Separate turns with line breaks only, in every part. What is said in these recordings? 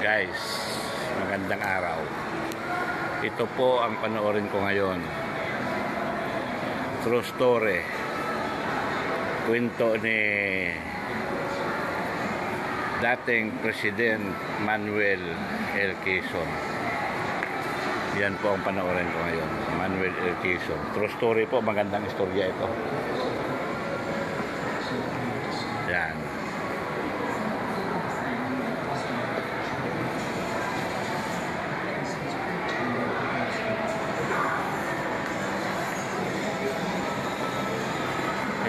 Guys, magandang araw. Ito po ang panoorin ko ngayon. True story. Kwento ni dating President Manuel L. Quezon. Yan po ang panoorin ko ngayon. Manuel L. Quezon. True story po, magandang istorya ito. Yan.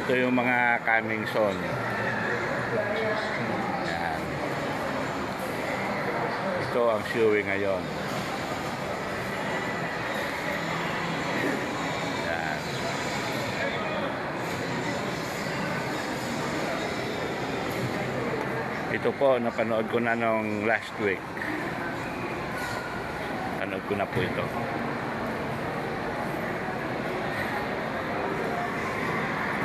Ito yung mga coming soon. Yan. Ito ang showing ngayon. Yan. Ito po, napanood ko na nung last week. Panood ko na po ito.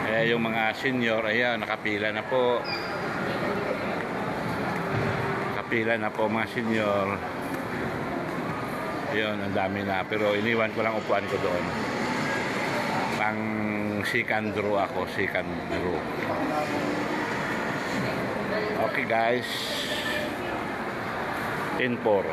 Kaya yung mga senior, ayan, nakapila na po. Nakapila na po mga senior. Yun, ang dami na. Pero iniwan ko lang upuan ko doon. Pang second row ako, second row. Okay guys. 10-4.